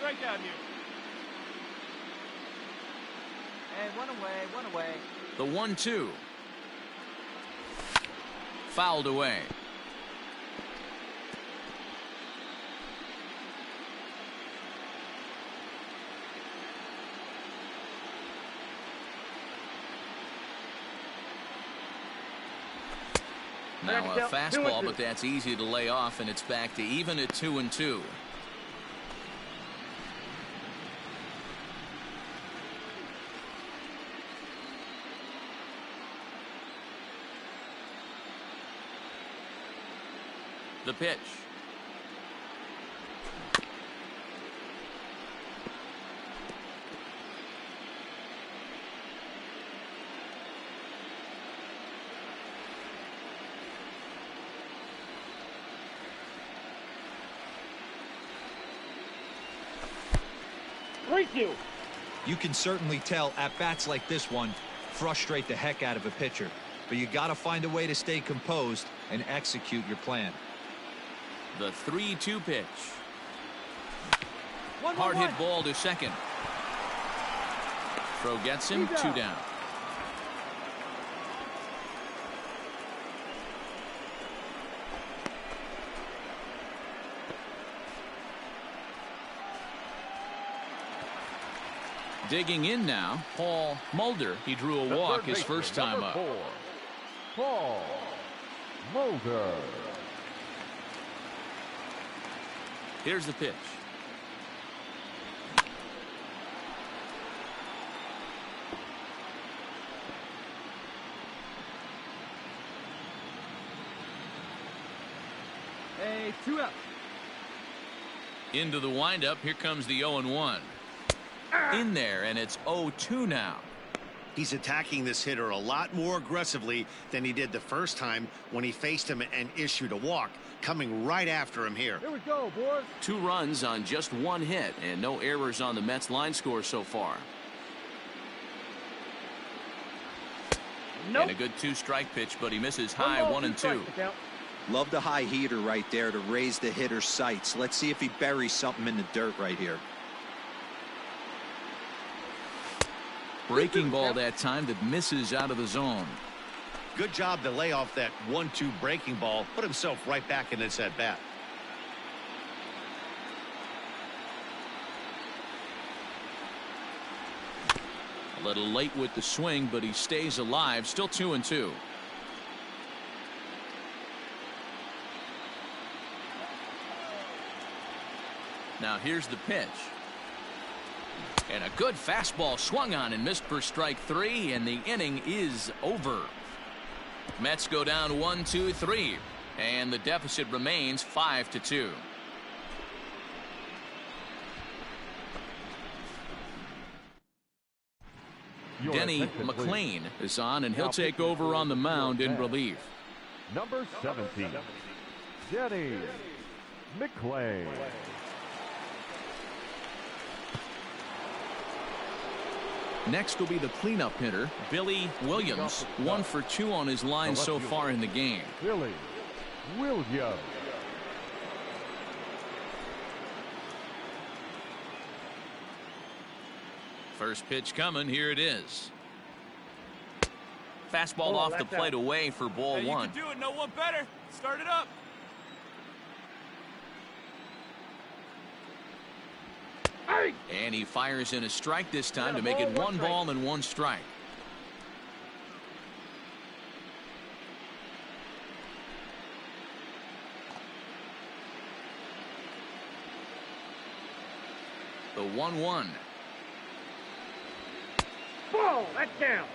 strikeout here. And one away, one away. The 1-2. Fouled away. Now a fastball, but that's easy to lay off, and it's back to even at 2-2. The pitch. You can certainly tell at bats like this one frustrate the heck out of a pitcher, but you got to find a way to stay composed and execute your plan. The 3-2 pitch. Hard hit ball to second. Throw gets him, 2 down. Digging in now, Paul Mulder. He drew a walk his first time up. Paul Mulder. Here's the pitch. Hey, 2 out. Into the windup. Here comes the 0-1. In there, and it's 0-2 now. He's attacking this hitter a lot more aggressively than he did the first time when he faced him and issued a walk, coming right after him here. Here we go, boys. 2 runs on just 1 hit, and no errors on the Mets line score so far. Nope. And a good 2-strike pitch, but he misses high 1-2. Love the high heater right there to raise the hitter's sights. Let's see if he buries something in the dirt right here. Breaking ball that time that misses out of the zone. Good job to lay off that 1-2 breaking ball, put himself right back in this at bat. A little late with the swing, but he stays alive. Still 2-2. Now here's the pitch. And a good fastball swung on and missed for strike 3, and the inning is over. Mets go down 1-2-3, and the deficit remains 5-2. Denny McLain is on, and he'll take over on the mound in relief. Number 17, Denny McLain. Next will be the cleanup hitter, Billy Williams. 1 for 2 on his line so far in the game. Billy Williams. First pitch coming. Here it is. Fastball off the plate away for ball 1. You can do it. No one better. Start it up. And he fires in a strike this time to make it 1 ball and 1 strike. The 1-1. Ball, that's down.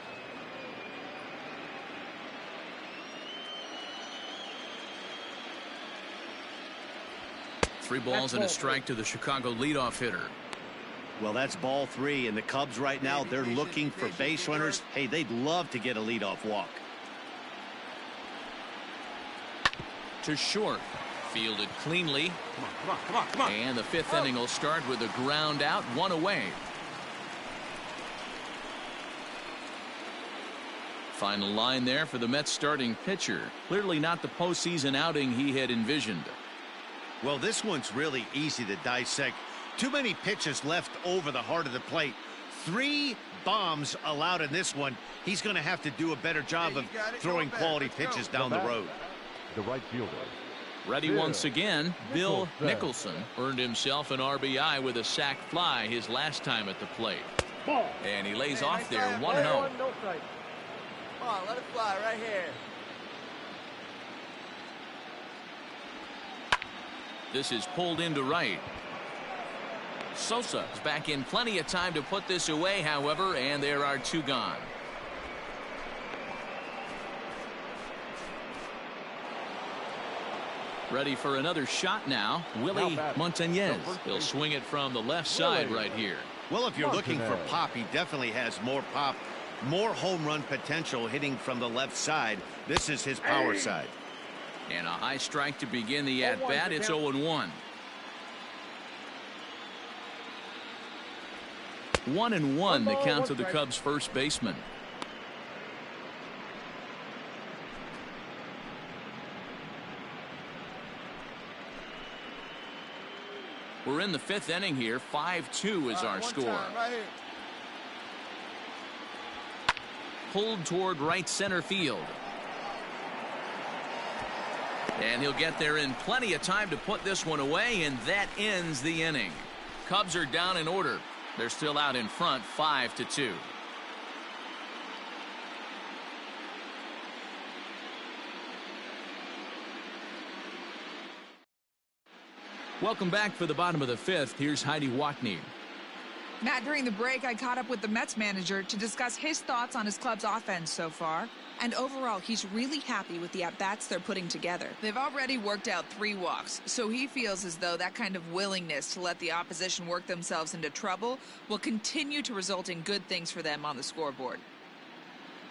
Three balls and a strike to the Chicago leadoff hitter. Well, that's ball 3, and the Cubs right now, they're looking for base runners. Hey, they'd love to get a leadoff walk. To short. Fielded cleanly. Come on. And the 5th inning will start with a ground out, 1 away. Final line there for the Mets starting pitcher. Clearly not the postseason outing he had envisioned. Well, this one's really easy to dissect. Too many pitches left over the heart of the plate. 3 bombs allowed in this one. He's going to have to do a better job of throwing quality pitches down the road. The right fielder. Ready once again, Bill Nicholson earned himself an RBI with a sac fly his last time at the plate. And he lays off there 1-0. Come on, let it fly right here. This is pulled into right. Sosa is back in plenty of time to put this away, however, and there are 2 gone. Ready for another shot now, Willie Montañez. He'll swing it from the left side right here. Well, if you're looking for pop, he definitely has more pop, more home run potential hitting from the left side. This is his power side. And a high strike to begin the at-bat. It's 0-1. 1-1 the count to the Cubs first baseman. We're in the 5th inning here. 5-2 is our score. Right here. Pulled toward right center field. And he'll get there in plenty of time to put this one away, and that ends the inning. Cubs are down in order. They're still out in front, 5-2. Welcome back for the bottom of the 5th. Here's Heidi Watney. Matt, during the break, I caught up with the Mets manager to discuss his thoughts on his club's offense so far. And overall, he's really happy with the at-bats they're putting together. They've already worked out 3 walks, so he feels as though that kind of willingness to let the opposition work themselves into trouble will continue to result in good things for them on the scoreboard.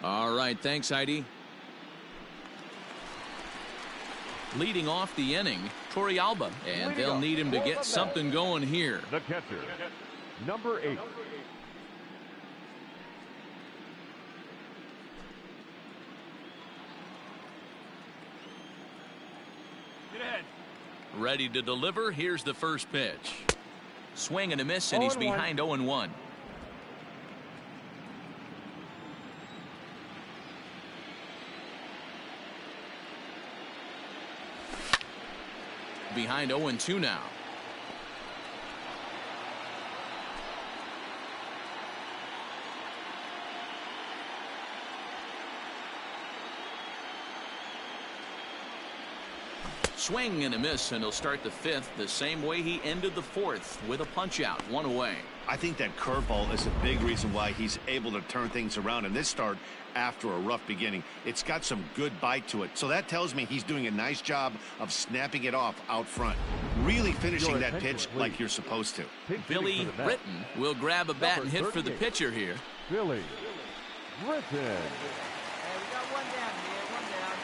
All right, thanks, Heidi. Leading off the inning, Torrealba, and they'll need him to get something going here. The catcher, number 8. Get ahead. Ready to deliver. Here's the first pitch. Swing and a miss, and he's behind 0-1. Behind 0-2 now. Swing and a miss, and he'll start the 5th the same way he ended the 4th with a punch out, 1 away. I think that curveball is a big reason why he's able to turn things around in this start after a rough beginning. It's got some good bite to it, so that tells me he's doing a nice job of snapping it off out front, really finishing that pitch like you're supposed to. Billy Britton will grab a bat and hit for the pitcher here. Billy Britton. Hey, we got 1 down here, 1 down.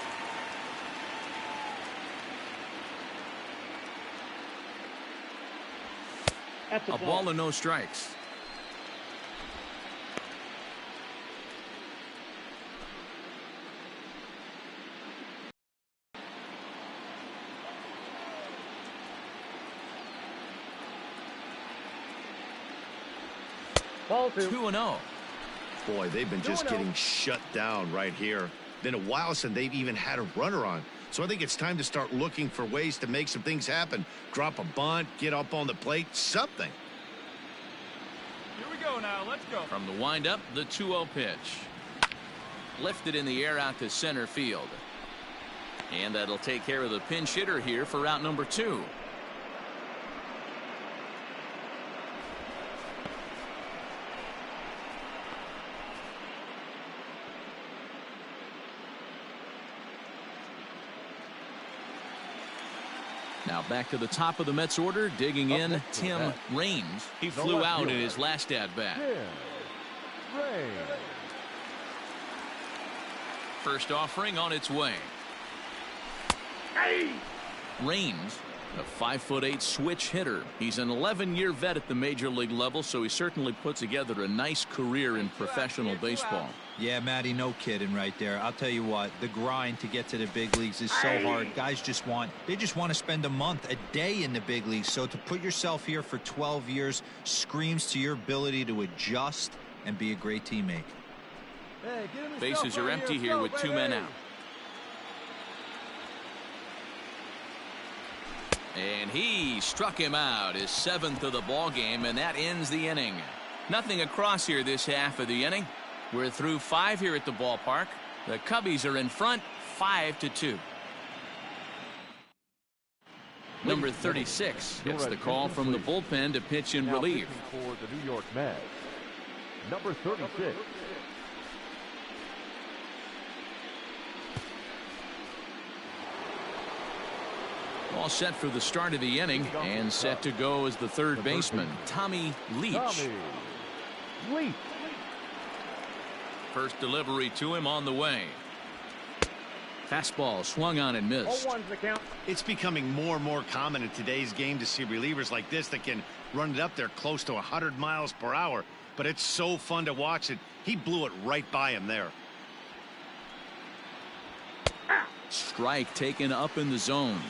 A ball and no strikes. Ball 2-0. Boy, they've been just getting shut down right here. Been a while since they've even had a runner on. So I think it's time to start looking for ways to make some things happen. Drop a bunt, get up on the plate, something. Here we go now. Let's go. From the windup, the 2-0 pitch. Lifted in the air out to center field. And that'll take care of the pinch hitter here for out number 2. Now back to the top of the Mets order, digging in, Tim Raines. He flew out in his last at-bat. First offering on its way. Raines A 5'8" switch hitter. He's an 11-year vet at the major league level, so he certainly put together a nice career in professional baseball. Yeah, Matty, no kidding right there. I'll tell you what, the grind to get to the big leagues is so hard. Guys just want to spend a month, a day in the big leagues. So to put yourself here for 12 years screams to your ability to adjust and be a great teammate. Hey, Bases are empty here with 2 men out. And he struck him out, his 7th of the ball game, and that ends the inning. Nothing across here this half of the inning. We're through 5 here at the ballpark. The Cubbies are in front 5-2. Number 36 gets the call from the bullpen to pitch in relief. For the New York Mets, number 36. All set for the start of the inning and set to go as the third baseman, Tommy Leach. First delivery to him on the way. Fastball swung on and missed. It's becoming more and more common in today's game to see relievers like this that can run it up there close to 100 miles per hour. But it's so fun to watch it. He blew it right by him there. Strike taken up in the zone.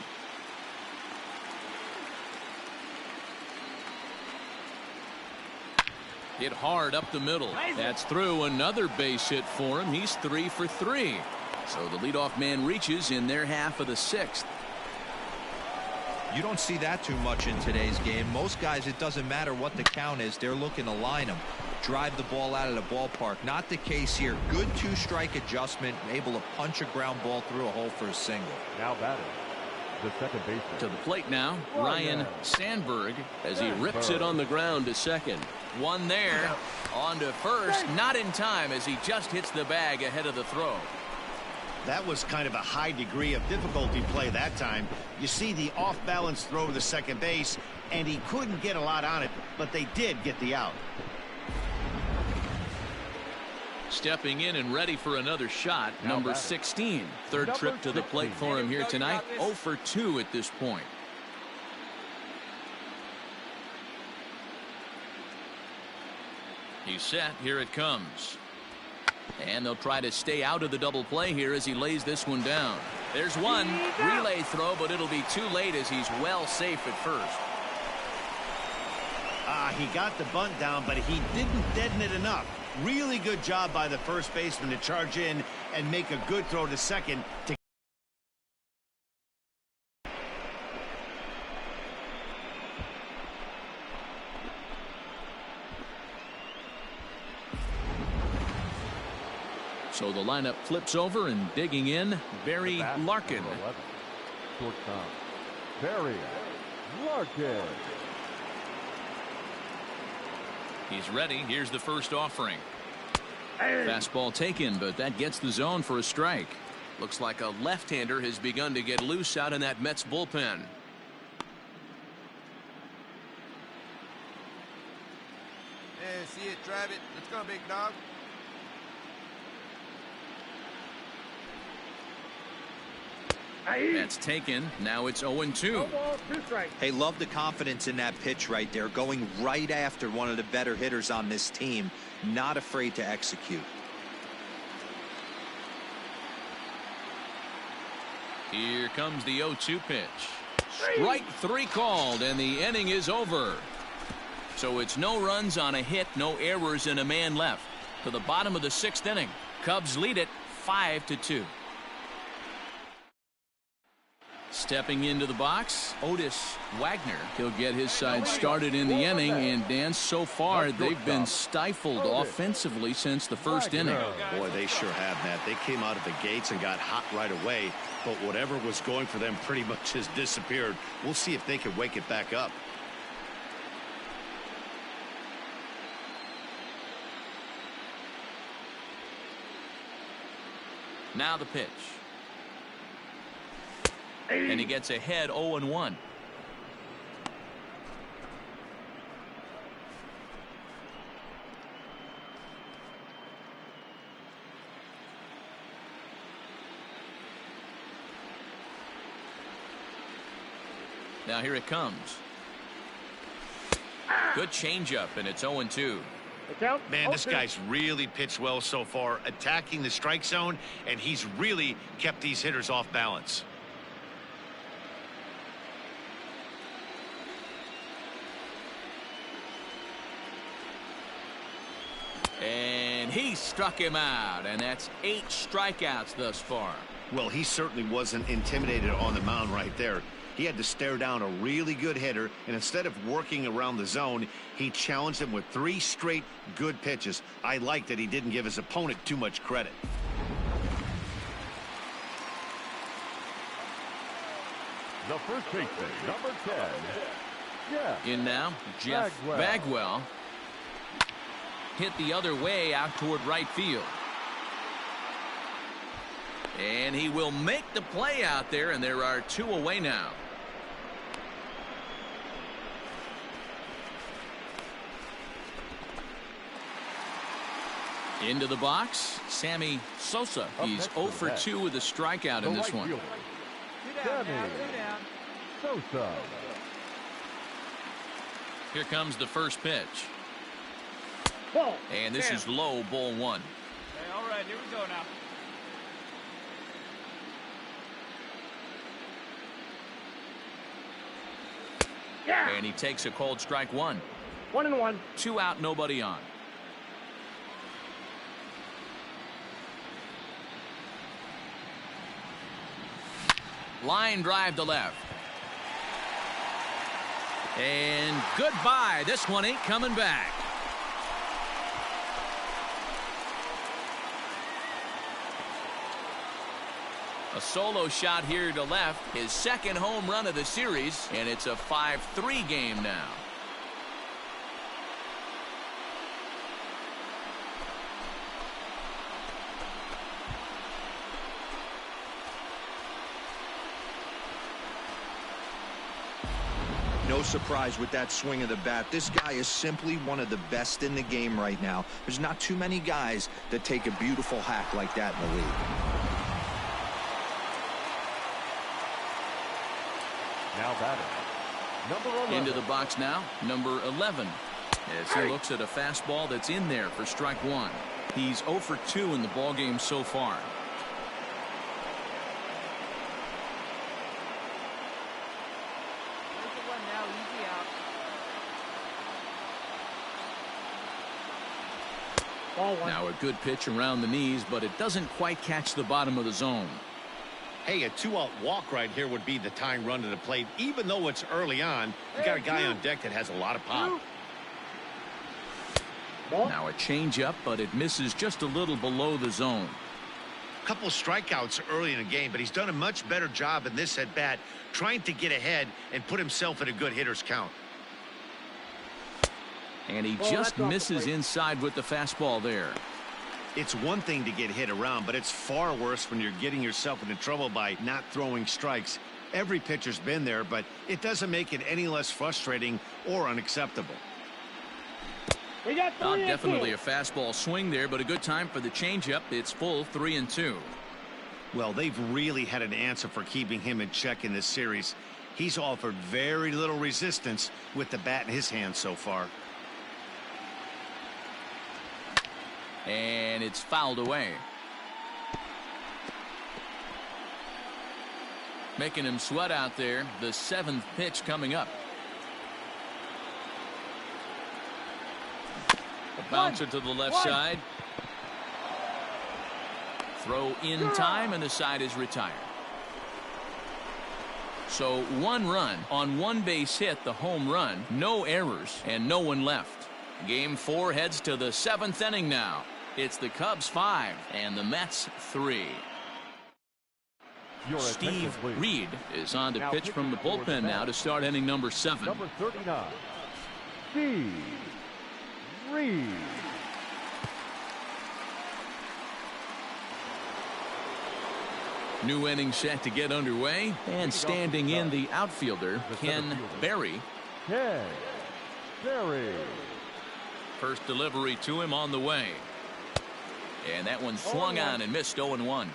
Hit hard up the middle. That's through. Another base hit for him. He's 3 for 3. So the leadoff man reaches in their half of the 6th. You don't see that too much in today's game. Most guys, it doesn't matter what the count is. They're looking to line them, drive the ball out of the ballpark. Not the case here. Good 2-strike adjustment, able to punch a ground ball through a hole for a single. Now batting, the second baseman. To the plate now, Ryan Sandberg, as he rips it on the ground to second. One there, on to first, not in time as he just hits the bag ahead of the throw. That was kind of a high degree of difficulty play that time. You see the off-balance throw to second base, and he couldn't get a lot on it, but they did get the out. Stepping in and ready for another shot, number 16. Third trip to the plate for him here tonight. 0 for 2 at this point. He's set. Here it comes. And they'll try to stay out of the double play here as he lays this one down. There's one. Relay throw, but it'll be too late as he's well safe at first. He got the bunt down, but he didn't deaden it enough. Really good job by the first baseman to charge in and make a good throw to second to So the lineup flips over, and digging in, Barry Larkin. Shortstop, Barry Larkin. He's ready. Here's the first offering. Fastball taken, but that gets the zone for a strike. Looks like a left-hander has begun to get loose out in that Mets bullpen. Yeah, see it, drive it. Let's go, big dog. That's taken. Now it's 0-2. Hey, love the confidence in that pitch right there, going right after one of the better hitters on this team, not afraid to execute. Here comes the 0-2 pitch. Strike 3 called, and the inning is over. So it's no runs on a hit, no errors, and a man left. To the bottom of the 6th inning. Cubs lead it 5-2. Stepping into the box, Otis Wagner. He'll get his side started in the inning, and Dan, so far they've been stifled offensively since the first inning. Boy, they sure have, Matt. They came out of the gates and got hot right away, but whatever was going for them pretty much has disappeared. We'll see if they can wake it back up. Now the pitch. And he gets ahead 0-1. Now here it comes. Good changeup, and it's 0-2. Man, this guy's really pitched well so far, attacking the strike zone, and he's really kept these hitters off balance. And he struck him out, and that's 8 strikeouts thus far. Well, he certainly wasn't intimidated on the mound right there. He had to stare down a really good hitter, and instead of working around the zone, he challenged him with 3 straight good pitches. I like that he didn't give his opponent too much credit. The first baseman, number 10. Yeah. In now, Jeff Bagwell. Hit the other way out toward right field. And he will make the play out there, and there are 2 away now. Into the box, Sammy Sosa. He's 0 for 2 with a strikeout in this one. Sammy Sosa. Here comes the first pitch. And this is low, ball 1. Hey, all right, here we go now. And he takes a cold strike 1. 1-1. 2 out, nobody on. Line drive to left. And goodbye. This one ain't coming back. A solo shot here to left, his second home run of the series, and it's a 5-3 game now. No surprise with that swing of the bat. This guy is simply one of the best in the game right now. There's not too many guys that take a beautiful hack like that in the league. Now batting, number 11. Into the box now, number 11. As he looks at a fastball that's in there for strike 1. He's 0 for 2 in the ballgame so far. There's the one now, easy out. Ball 1. Now a good pitch around the knees, but it doesn't quite catch the bottom of the zone. Hey, a 2-out walk right here would be the tying run to the plate. Even though it's early on, you got a guy on deck that has a lot of pop. Now a changeup, but it misses just a little below the zone. A couple strikeouts early in the game, but he's done a much better job in this at bat, trying to get ahead and put himself in a good hitter's count. And he just misses inside with the fastball there. It's one thing to get hit around, but it's far worse when you're getting yourself into trouble by not throwing strikes. Every pitcher's been there, but it doesn't make it any less frustrating or unacceptable. We got 3 and 2. Definitely a fastball swing there, but a good time for the changeup. It's full 3-2. Well, they've really had an answer for keeping him in check in this series. He's offered very little resistance with the bat in his hand so far. And it's fouled away. Making him sweat out there. The 7th pitch coming up. A bouncer to the left side. Throw in time, and the side is retired. So 1 run on 1 base hit, the home run, no errors, and no one left. Game 4 heads to the 7th inning now. It's the Cubs 5 and the Mets 3. Your Steve attention, please. Reed is on to Now pitch from the pitching for the bullpen now to start inning number 7. Number 39, Steve Reed. New inning set to get underway, and standing in the outfielder, Ken Berry. Ken Berry. First delivery to him on the way. And that one swung on and missed 0-1.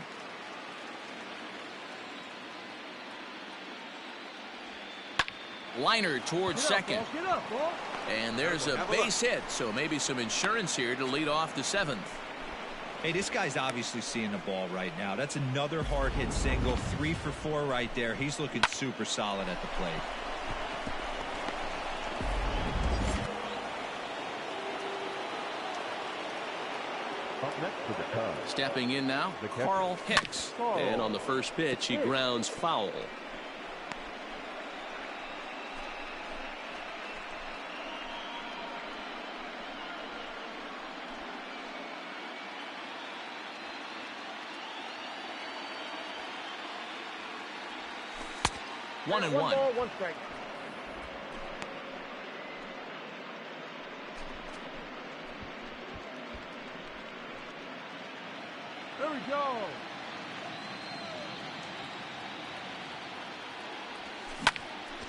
Liner towards second. Get up, ball. And there's a base hit, so maybe some insurance here to lead off the seventh. Hey, this guy's obviously seeing the ball right now. That's another hard hit single. 3 for 4 right there. He's looking super solid at the plate. Up next for the Cubs. Stepping in now, The catcher. Carl Hicks. And on the first pitch, he grounds foul. One and one. Ball, 1 strike. There we go.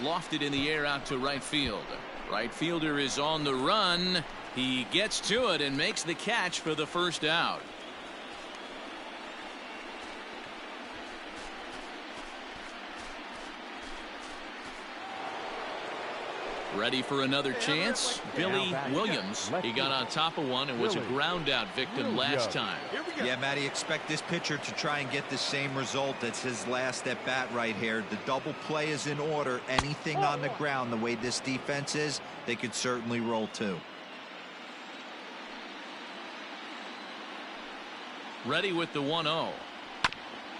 Lofted in the air out to right field. Right fielder is on the run. He gets to it and makes the catch for the first out. Ready for another chance? Billy Williams. He got on top of one and was a ground out victim last time. Yeah, Matty, expect this pitcher to try and get the same result. That's his last at bat right here. The double play is in order. Anything on the ground, the way this defense is, they could certainly roll too. Ready with the 1-0.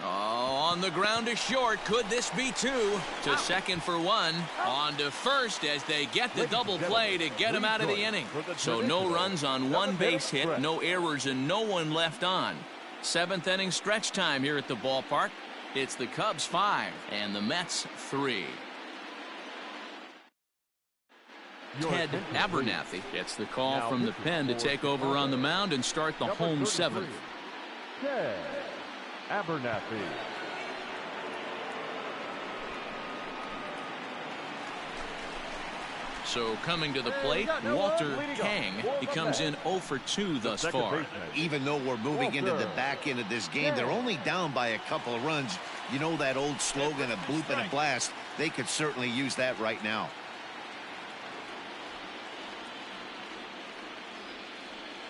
Oh, on the ground to short. Could this be two? To second for one. On to first as they get the double play to get him out of the inning. So no runs on one base hit, no errors, and no one left on. 7th inning stretch time here at the ballpark. It's the Cubs 5 and the Mets 3. Ted Abernathy gets the call from the pen to take over on the mound and start the home 7th. Ted Abernathy. So coming to the plate, Walter Kang. He comes in 0 for 2 thus far. Even though we're moving into the back end of this game, they're only down by a couple of runs. You know that old slogan, a bloop and a blast. They could certainly use that right now.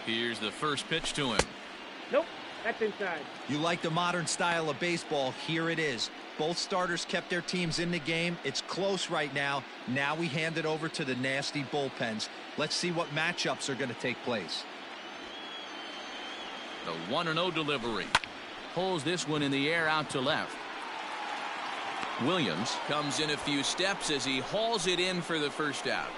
Here's the first pitch to him. Nope, that's inside. You like the modern style of baseball, here it is. Both starters kept their teams in the game. It's close right now. Now we hand it over to the nasty bullpens. Let's see what matchups are going to take place. The 1-0 delivery. Pulls this one in the air out to left. Williams comes in a few steps as he hauls it in for the first out.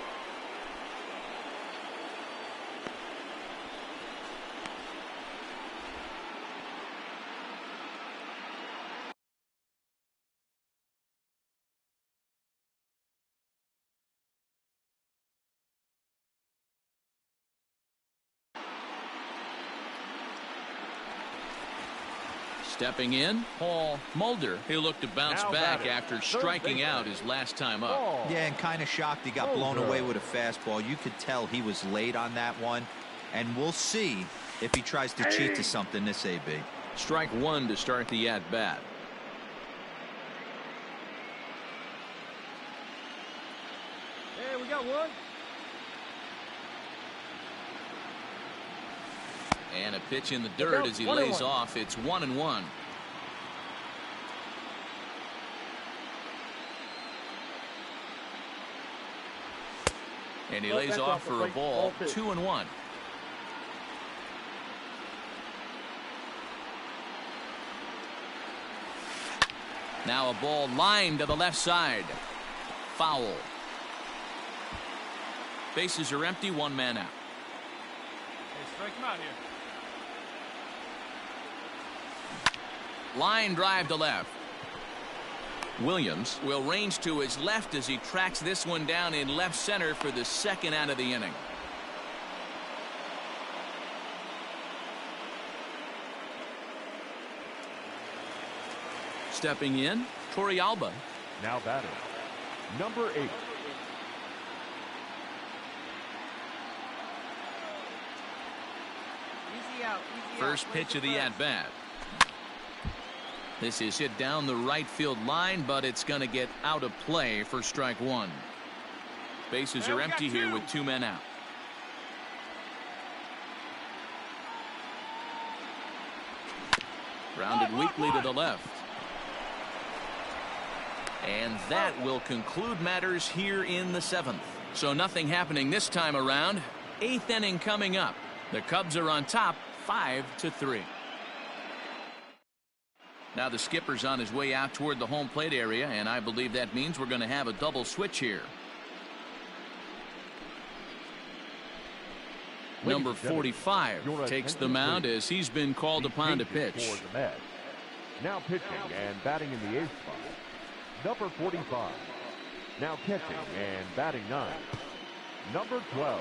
Stepping in, Paul Mulder. He looked to bounce back after striking out his last time up. Yeah, and kind of shocked he got blown away with a fastball. You could tell he was late on that one. And we'll see if he tries to cheat to something this AB. Strike one to start the at-bat. Hey, we got one. And a pitch in the dirt as he lays off. It's 1-1. And he lays off for a ball. 2-1. Now a ball lined to the left side. Foul. Bases are empty. One man out. Hey, strike him out here. Line drive to left. Williams will range to his left as he tracks this one down in left center for the second out of the inning. Stepping in, Torrealba. Now batting, number 8. First pitch of the at-bat. This is hit down the right field line, but it's going to get out of play for strike one. Bases are empty here with 2 men out. Grounded weakly to the left. And that will conclude matters here in the 7th. So nothing happening this time around. 8th inning coming up. The Cubs are on top 5-3. Now the skipper's on his way out toward the home plate area, and I believe that means we're going to have a double switch here. Number 45 takes the mound as he's been called upon to pitch. Now pitching and batting in the 8th spot, number 45. Now catching and batting 9, number 12.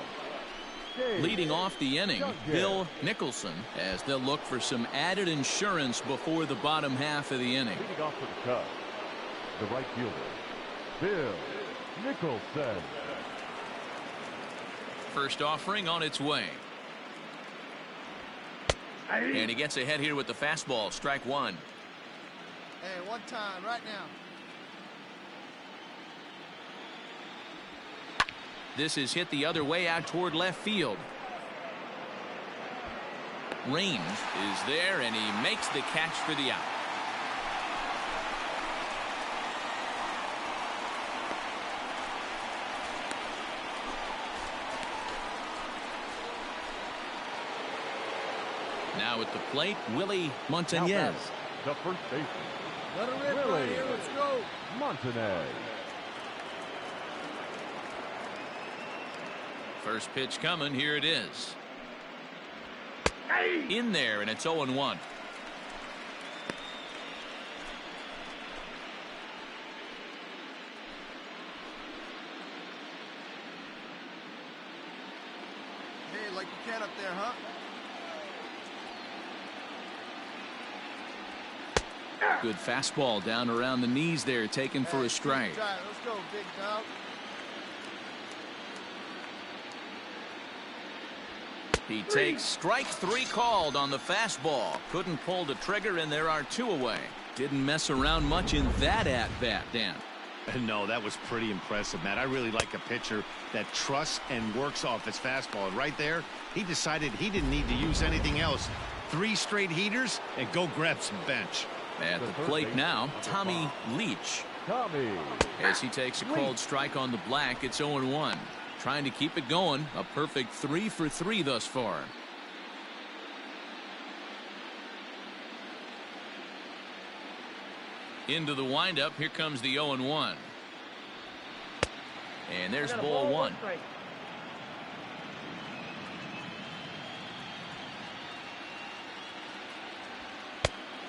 Leading off the inning, Bill Nicholson, as they'll look for some added insurance before the bottom half of the inning. Leading off for the Cubs, the right fielder, Bill Nicholson. First offering on its way. And he gets ahead here with the fastball. Strike 1. Hey, one time, right now. This is hit the other way out toward left field. Range is there, and he makes the catch for the out. Now at the plate, Willie Montanez. The first baseman, Let her rip right here. Let's go. Montanez. First pitch coming. Here it is. In there, and it's 0-1. Hey, like you can up there, huh? Good fastball down around the knees there, taken for a strike. Let's go, big dog. He takes strike 3 called on the fastball. Couldn't pull the trigger, and there are 2 away. Didn't mess around much in that at-bat, Dan. No, that was pretty impressive, Matt. I really like a pitcher that trusts and works off his fastball. And right there, he decided he didn't need to use anything else. 3 straight heaters and go grab some bench. At the plate now, Tommy Leach. As he takes a cold strike on the black, it's 0-1. Trying to keep it going. A perfect 3 for 3 thus far. Into the windup. Here comes the 0-1. And there's ball 1.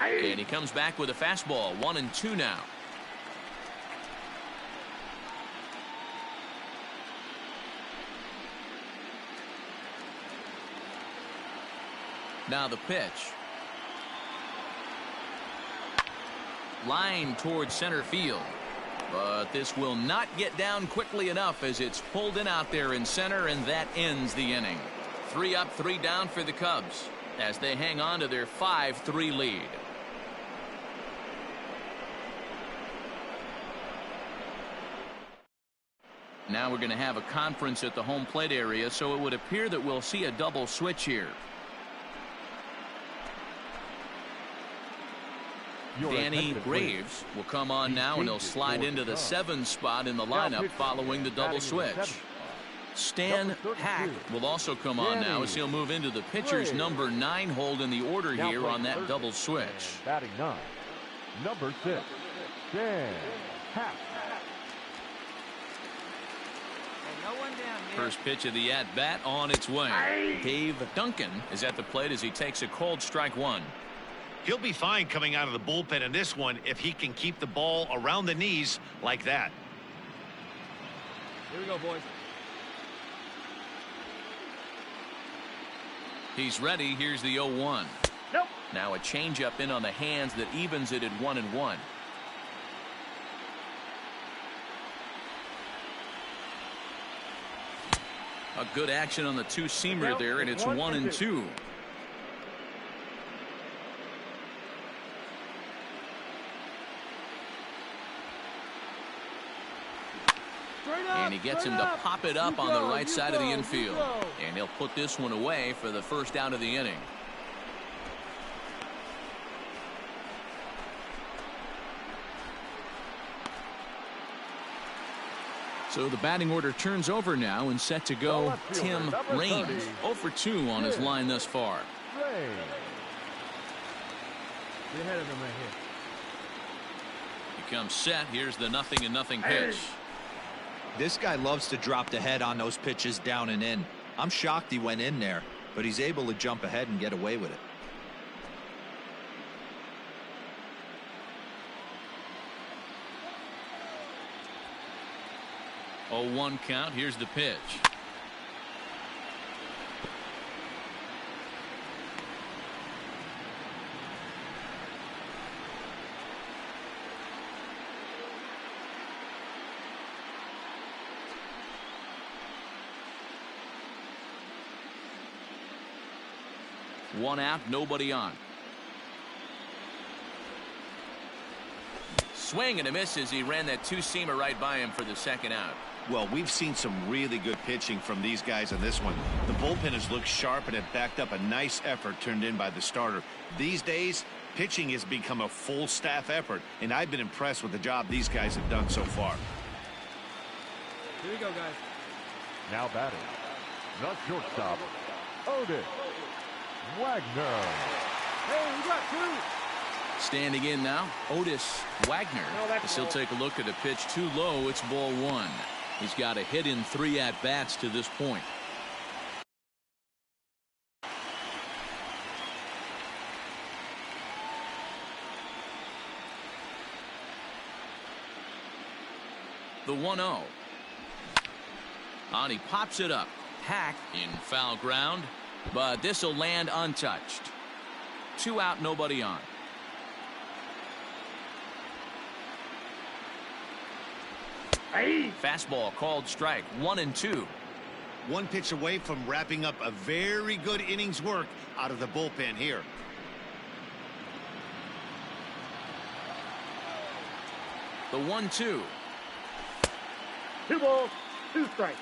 And he comes back with a fastball. 1-2 now. Now the pitch. Line towards center field. But this will not get down quickly enough as it's pulled in out there in center, and that ends the inning. 3 up, 3 down for the Cubs as they hang on to their 5-3 lead. Now we're going to have a conference at the home plate area, so it would appear that we'll see a double switch here. Danny Graves will come on now, and he'll slide into the 7 spot in the lineup following the double switch. Stan Hack will also come on now as he'll move into the pitcher's number 9 hold in the order here on that double switch. Batting 9, number 6, Stan Hack. First pitch of the at-bat on its way. Dave Duncan is at the plate as he takes a cold strike 1. He'll be fine coming out of the bullpen in this one if he can keep the ball around the knees like that. Here we go, boys. He's ready. Here's the 0-1. Nope. Now a changeup in on the hands that evens it at 1-1. A good action on the 2-seamer there, and it's 1-2. And And he gets him to pop it up on the right side of the infield. And he'll put this one away for the first out of the inning. So the batting order turns over now and set to go. Tim Raines, 0 for 2 on his line thus far. Get ahead of him right here. He comes set. Here's the 0-0 pitch. This guy loves to drop the head on those pitches down and in. I'm shocked he went in there, but he's able to jump ahead and get away with it. 0-1 count. Here's the pitch. One out, nobody on. Swing and a miss as he ran that two-seamer right by him for the second out. Well, we've seen some really good pitching from these guys in this one. The bullpen has looked sharp and it backed up a nice effort turned in by the starter. These days, pitching has become a full staff effort, and I've been impressed with the job these guys have done so far. Here we go, guys. Now batting, the shortstop, Otis Wagner. Hey, we got two. Standing in now, Otis Wagner. As he'll take a look at a pitch too low. It's ball one. He's got a hit in 3 at-bats to this point. The 1-0. And he pops it up. Hack in foul ground, but this will land untouched. 2 out, nobody on. Fastball called strike. 1-2. One pitch away from wrapping up a very good innings work out of the bullpen here. The 1-2. 2 balls, 2 strikes.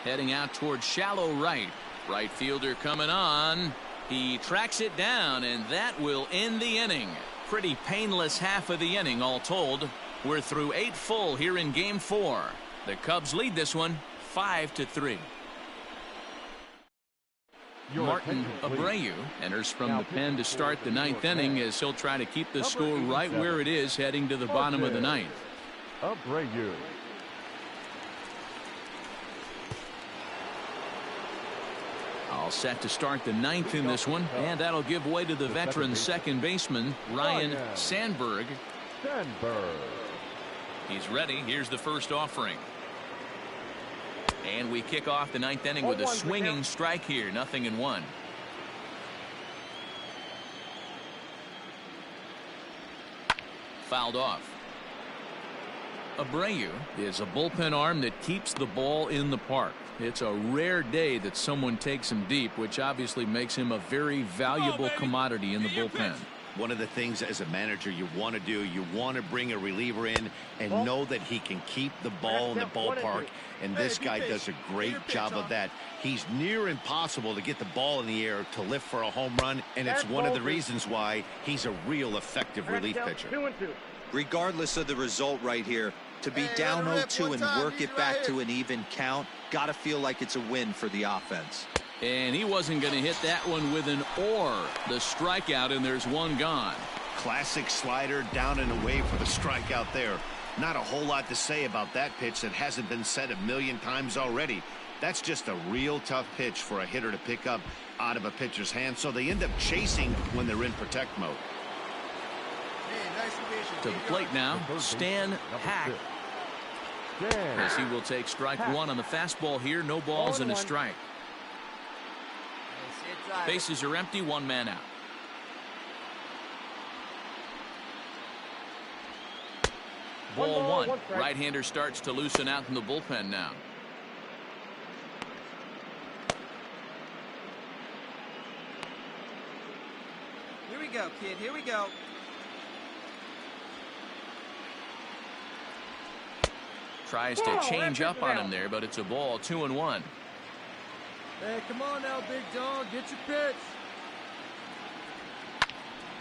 Heading out towards shallow right. Right fielder coming on. He tracks it down, and that will end the inning. Pretty painless half of the inning, all told. We're through 8 full here in Game 4. The Cubs lead this one 5-3. Martin Abreu enters from the pen to start the 9th inning as he'll try to keep the score right where it is heading to the bottom of the 9th. Abreu. All set to start the 9th in this one, and that'll give way to the veteran second baseman, Ryan Sandberg. He's ready. Here's the first offering. And we kick off the 9th inning with a swinging strike here. 0-1. Fouled off. Abreu is a bullpen arm that keeps the ball in the park. It's a rare day that someone takes him deep, which obviously makes him a very valuable commodity in the bullpen. One of the things as a manager you want to do, you want to bring a reliever in and know that he can keep the ball in the ballpark, and this guy does a great job of that. He's near impossible to get the ball in the air to lift for a home run, and it's one of the reasons why he's a real effective relief pitcher. Regardless of the result right here, to be down 0-2 and work it back to an even count, gotta feel like it's a win for the offense. And he wasn't going to hit that one with an or. The strikeout, and there's one gone. Classic slider down and away for the strikeout there. Not a whole lot to say about that pitch that hasn't been said a million times already. That's just a real tough pitch for a hitter to pick up out of a pitcher's hand, so they end up chasing when they're in protect mode. To the plate now, Stan Hack. As he will take strike 1 on the fastball here. No balls and a strike. Bases are empty. 1 man out. Ball 1. Right-hander starts to loosen out in the bullpen now. kid. Here we go. Tries to change up on him there, but it's a ball, 2-1. Hey, come on now, big dog. Get your pitch.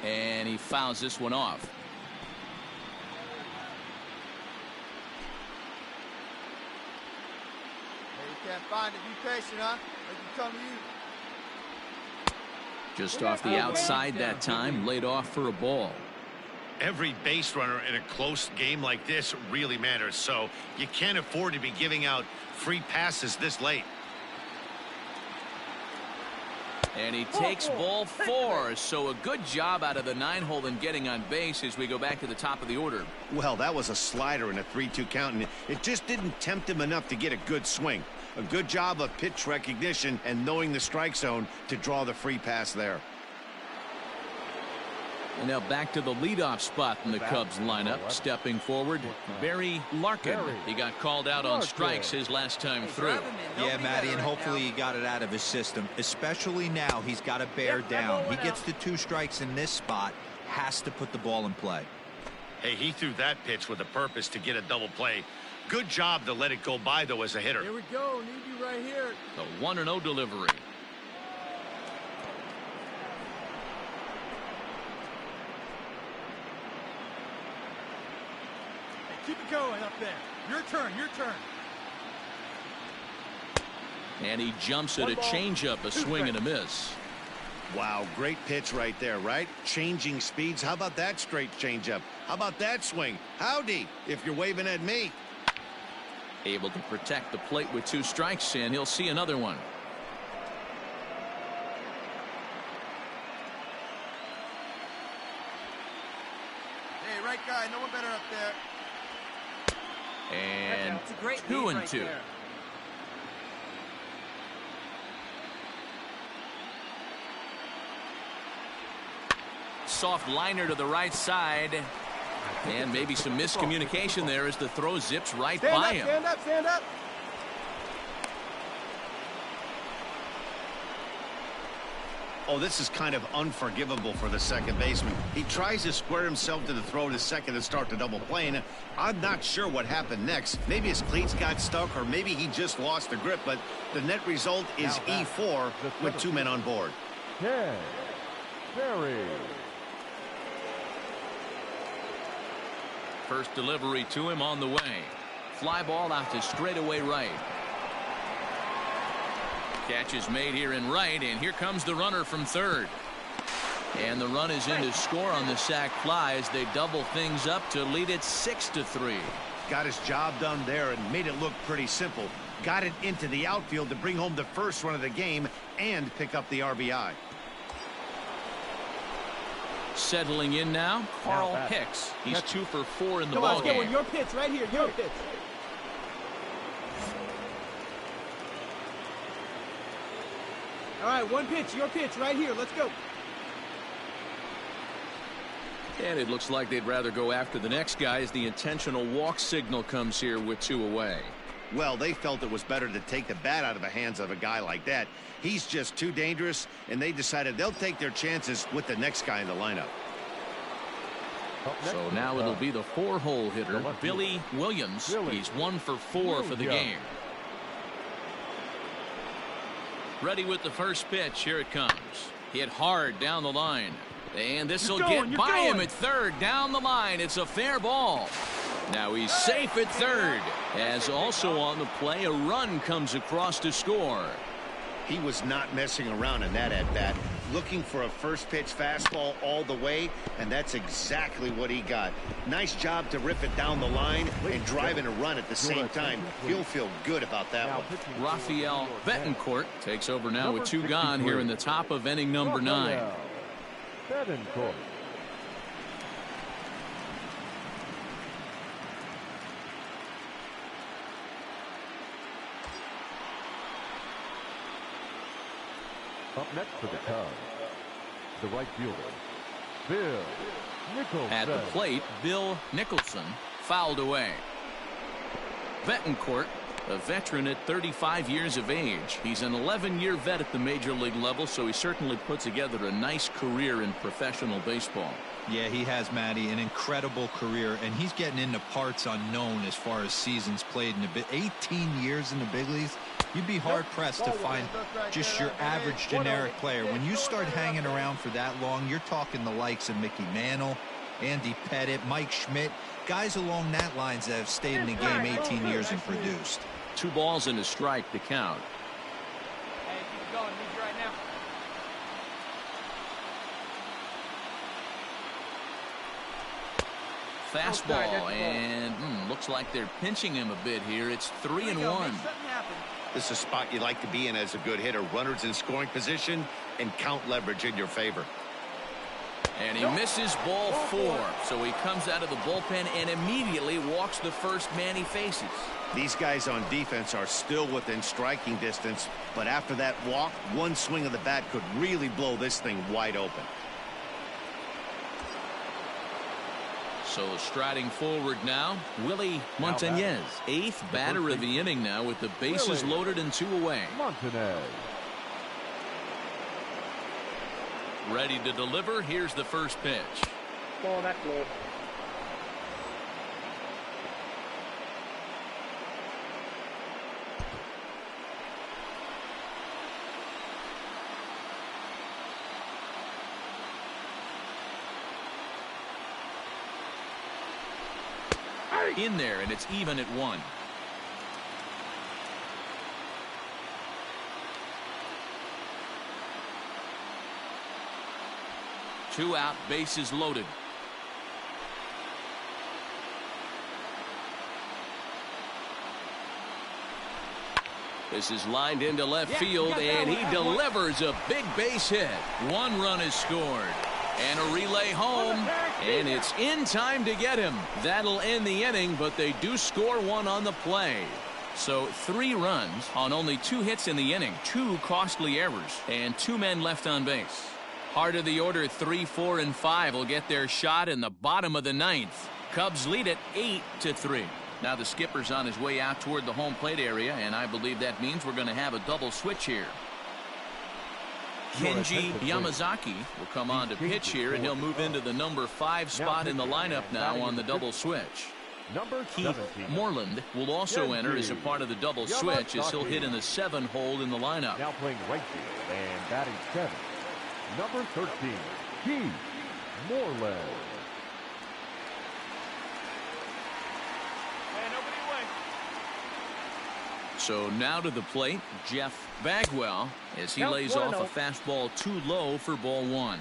And he fouls this one off. Hey, you can't find it. Be patient, huh? They can come to you. Just off the outside that time, laid off for a ball. Every base runner in a close game like this really matters, so you can't afford to be giving out free passes this late. And he takes ball 4, so a good job out of the 9-hole in getting on base as we go back to the top of the order. Well, that was a slider in a 3-2 count, and it just didn't tempt him enough to get a good swing. A good job of pitch recognition and knowing the strike zone to draw the free pass there. And now back to the leadoff spot in the Cubs lineup. Stepping forward, Barry Larkin. He got called out on strikes his last time through. Yeah, Matty, and hopefully he got it out of his system. Especially now, he's got to bear down. He gets the 2 strikes in this spot, has to put the ball in play. Hey, he threw that pitch with a purpose to get a double play. Good job to let it go by, though, as a hitter. Here we go. Need you right here. The 1-0 delivery. Keep it going up there. Your turn, your turn. And he jumps at a changeup, a swing and a miss. Wow, great pitch right there, right? Changing speeds. How about that straight changeup? How about that swing? Howdy, if you're waving at me. Able to protect the plate with 2 strikes, and he'll see another one. Hey, right guy. No one better up there. And That's a great 2 lead and right 2. there. Soft liner to the right side. And maybe some miscommunication there as the throw zips right by him. Stand up, stand up. Oh, this is kind of unforgivable for the second baseman. He tries to square himself to the throw to second and start the double play. And I'm not sure what happened next. Maybe his cleats got stuck, or maybe he just lost the grip. But the net result is E4 with 2 men on board. Ted Berry. First delivery to him on the way. Fly ball out to straightaway right. Catch is made here in right, and here comes the runner from third. And the run is in to score on the sac fly as they double things up to lead it 6-3. Got his job done there and made it look pretty simple. Got it into the outfield to bring home the first run of the game and pick up the RBI. Settling in now, Carl Hicks. He's 2 for 4 in the Come on, ballgame. your pitch right here. Your pitch. All right, one pitch. Your pitch right here. Let's go. And it looks like they'd rather go after the next guy as the intentional walk signal comes here with 2 away. Well, they felt it was better to take the bat out of the hands of a guy like that. He's just too dangerous, and they decided they'll take their chances with the next guy in the lineup. So now it'll be the 4-hole hitter, Billy Williams. He's 1 for 4 for the game. Ready with the first pitch. Here it comes. Hit hard down the line. And this will get by him at third. Down the line. It's a fair ball. Now he's safe at third. As also on the play, a run comes across to score. He was not messing around in that at-bat. Looking for a first pitch fastball all the way, and that's exactly what he got. Nice job to rip it down the line and drive in a run at the same time. He'll feel good about that one. Rafael Betancourt takes over now with 2 gone here in the top of inning number 9. Betancourt. Up next for the Cubs, the right fielder, Bill Nicholson. At the plate, Bill Nicholson fouled away. Betancourt A veteran at 35 years of age. He's an 11-year vet at the major league level, so he certainly put together a nice career in professional baseball. Yeah, he has, Matty, an incredible career, and he's getting into parts unknown as far as seasons played in the 18 years in the big leagues. You'd be hard-pressed to find just your average generic player. When you start hanging around for that long, you're talking the likes of Mickey Mantle, Andy Pettit, Mike Schmidt, guys along that lines that have stayed in the game 18 years and produced. 2 balls and a strike to count. Hey, keep it going. Need you right now. Fastball, and looks like they're pinching him a bit here. It's 3-1. This is a spot you like to be in as a good hitter. Runners in scoring position and count leverage in your favor. And he misses ball 4. So he comes out of the bullpen and immediately walks the first man he faces. These guys on defense are still within striking distance, but after that walk, one swing of the bat could really blow this thing wide open. So striding forward now, Willie Montanez, 8th batter of the inning now with the bases loaded and 2 away. Montanez. Ready to deliver. Here's the first pitch. Ball, that's low. In there, and it's even at 1. Two out, bases loaded. This is lined into left field, and he delivers a big base hit. 1 run is scored. And a relay home, and it's in time to get him. That'll end the inning, but they do score 1 on the play. So 3 runs on only 2 hits in the inning, 2 costly errors, and 2 men left on base. Heart of the order, 3, 4, and 5 will get their shot in the bottom of the 9th. Cubs lead it 8-3. Now the skipper's on his way out toward the home plate area, and I believe that means we're going to have a double switch here. Kenji Yamazaki will come on to pitch here, and he'll move into the number 5 spot in the lineup now on the double switch. Keith Moreland will also enter as a part of the double switch as he'll hit in the 7 hole in the lineup. Now playing right field and batting 7, number 13, Keith Moreland. So now to the plate, Jeff Bagwell, as he lays off a fastball too low for ball 1.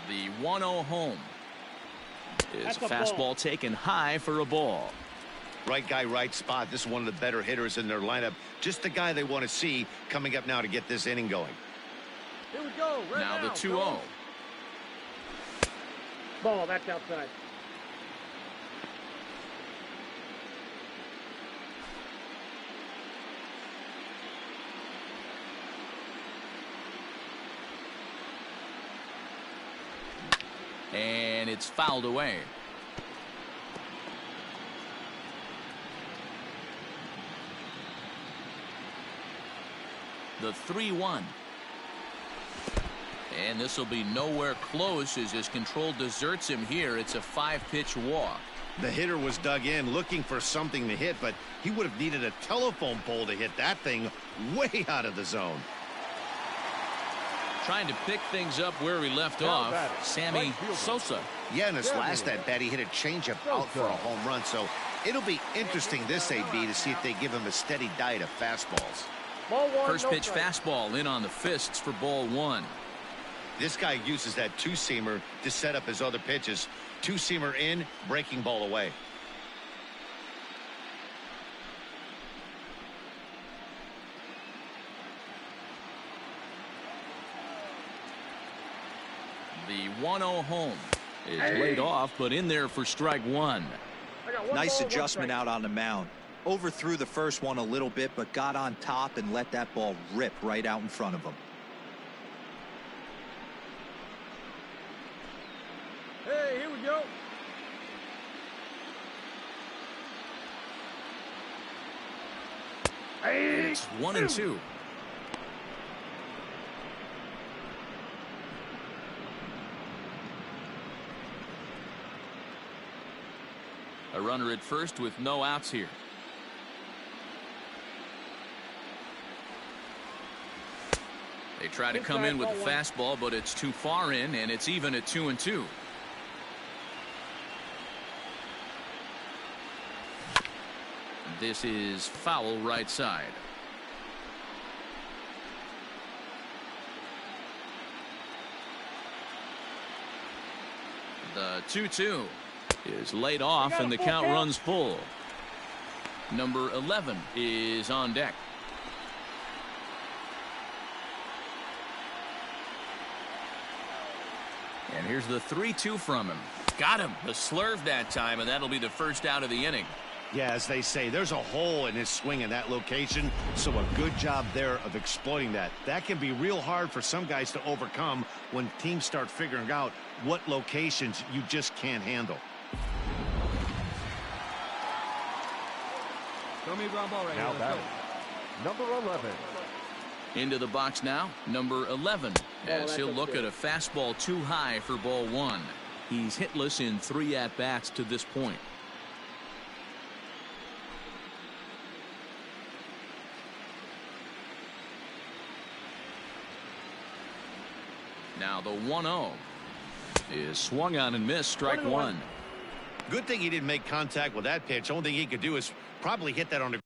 The 1-0 home is a fastball taken high for a ball. Right guy, right spot. This is one of the better hitters in their lineup. Just the guy they want to see coming up now to get this inning going. Here we go. Right now the 2-0. Ball, that's outside. And it's fouled away. The 3-1. And this will be nowhere close as his control deserts him here. It's a 5-pitch walk. The hitter was dug in looking for something to hit, but he would have needed a telephone pole to hit that thing way out of the zone. Trying to pick things up where he left off, Sammy Sosa. Yeah, in his last at bat, he hit a changeup out for a home run, so it'll be interesting this AB to see if they give him a steady diet of fastballs. First pitch fastball in on the fists for ball 1. This guy uses that 2-seamer to set up his other pitches. 2-seamer in, breaking ball away. The 1-0 home is laid off, but in there for strike 1. Nice adjustment out on the mound. Overthrew the first one a little bit, but got on top and let that ball rip right out in front of him. It's 1-2. A runner at first with no outs here. They try to come in with the fastball, but it's too far in, and it's even at 2-2. This is foul right side. The 2-2 is laid off, and the count runs full. Number 11 is on deck. And here's the 3-2 from him. Got him. The slurve that time, and that'll be the first out of the inning. Yeah, as they say, there's a hole in his swing in that location, so a good job there of exploiting that. That can be real hard for some guys to overcome when teams start figuring out what locations you just can't handle. Throw me a ground ball right Now here. batting, number 11. Into the box now, number 11, as he'll look at a fastball too high for ball one. He's hitless in 3 at-bats to this point. Now the 1-0 is swung on and missed, strike one. Good thing he didn't make contact with that pitch. Only thing he could do is probably hit that on the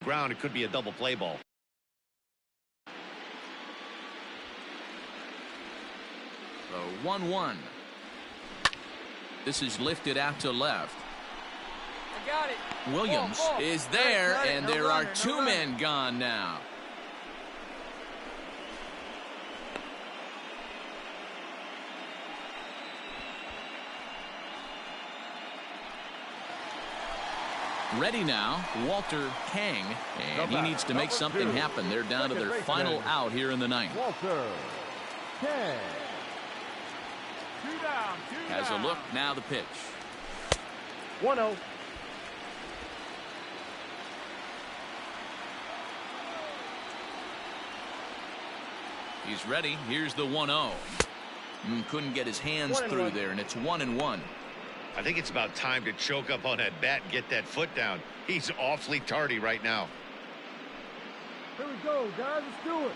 ground, it could be a double play ball. The 1-1. This is lifted out to left. I got it. Williams Ball. is there, Got it. and No there runner, are no two runner. men gone now. Ready now, Walter Kang, and he needs to make something happen. They're down to their final out here in the ninth. Walter Kang. Has a look, now the pitch. 1-0. He's ready. Here's the 1-0. Couldn't get his hands 1-1. through there, and it's 1-1. I think it's about time to choke up on that bat and get that foot down. He's awfully tardy right now. Here we go, guys. Let's do it.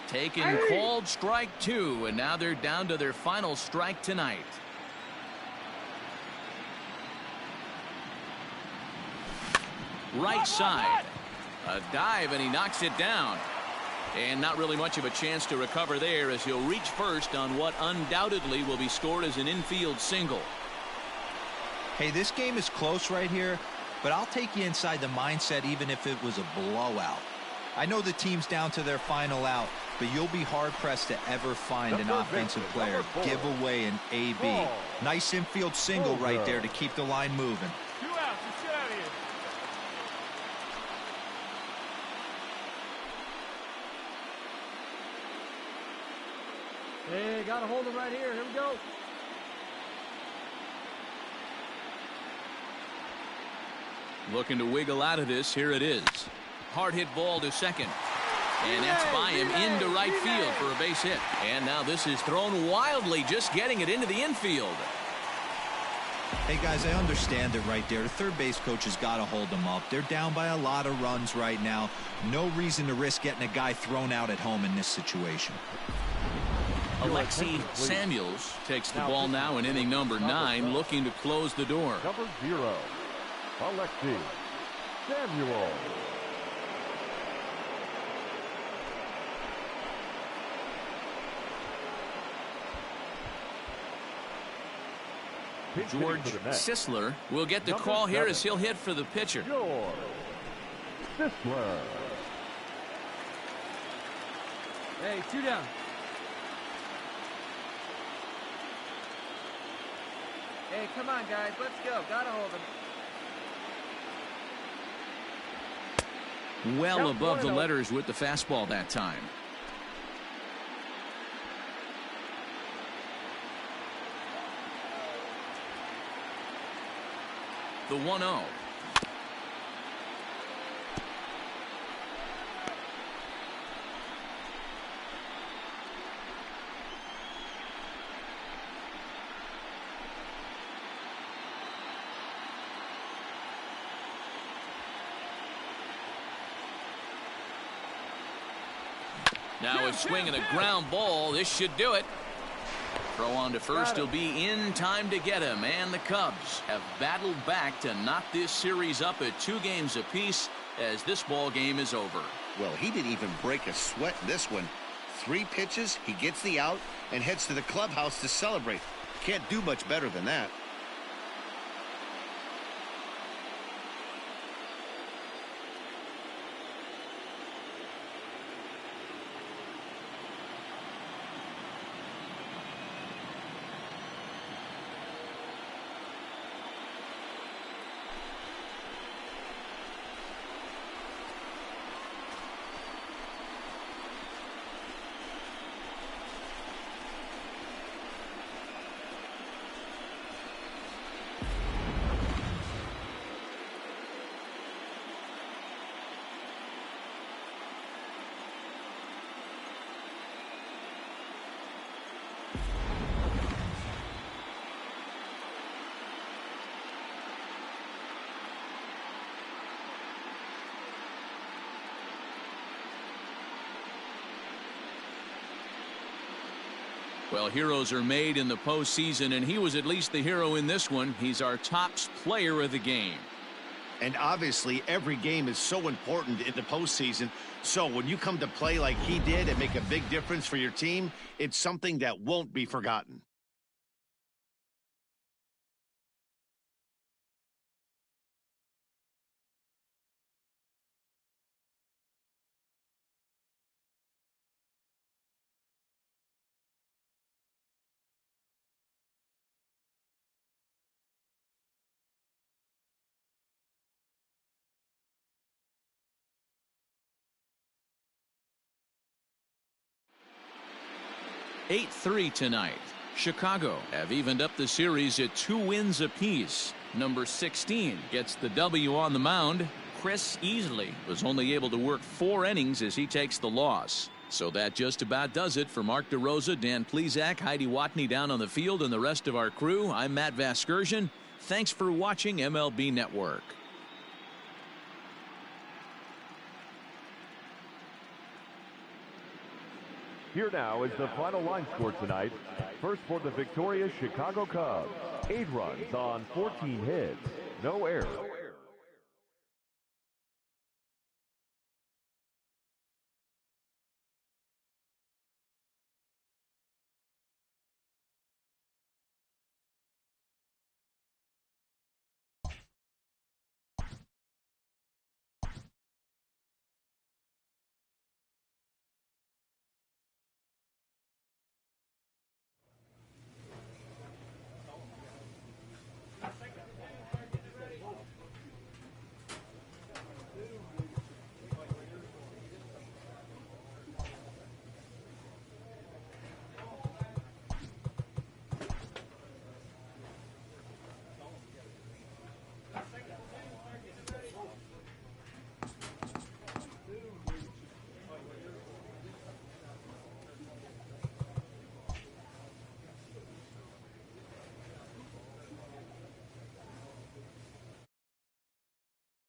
Taken, called strike 2, and now they're down to their final strike tonight. Right side. A dive, and he knocks it down. And not really much of a chance to recover there, as he'll reach first on what undoubtedly will be scored as an infield single. Hey, this game is close right here, but I'll take you inside the mindset even if it was a blowout. I know the team's down to their final out, but you'll be hard-pressed to ever find an offensive player give away an AB. Nice infield single right there to keep the line moving. 2 outs. Let's get out of here. Hey, gotta hold him right here. Here we go. Looking to wiggle out of this. Here it is. Hard hit ball to second. And that's by him into right field for a base hit. And now this is thrown wildly, just getting it into the infield. Hey, guys, I understand it right there. The third base coach has got to hold them up. They're down by a lot of runs right now. No reason to risk getting a guy thrown out at home in this situation. Alexi Samuels takes the ball now in inning number 9, looking to close the door. Number 0, Alexi Samuel. George Sisler will get the call here as he'll hit for the pitcher. George Sisler. Hey, 2 down. Hey, come on, guys. Let's go. Gotta hold him. Well Count above the 1-0. letters with the fastball that time. The 1-0. Now a swing and a ground ball. This should do it. Throw on to first. He'll be in time to get him. And the Cubs have battled back to knock this series up at 2 games apiece as this ball game is over. Well, he didn't even break a sweat in this one. 3 pitches, he gets the out and heads to the clubhouse to celebrate. Can't do much better than that. Well, heroes are made in the postseason, and he was at least the hero in this one. He's our top player of the game. And obviously, every game is so important in the postseason. So when you come to play like he did and make a big difference for your team, it's something that won't be forgotten. (8-3) tonight. Chicago have evened up the series at 2 wins apiece. Number 16 gets the W on the mound. Chris Easley was only able to work 4 innings as he takes the loss. So that just about does it for Mark DeRosa, Dan Plesac, Heidi Watney down on the field, and the rest of our crew. I'm Matt Vasgersian. Thanks for watching MLB Network. Here now is the final line score tonight. First for the victorious Chicago Cubs. 8 runs on 14 hits. No errors.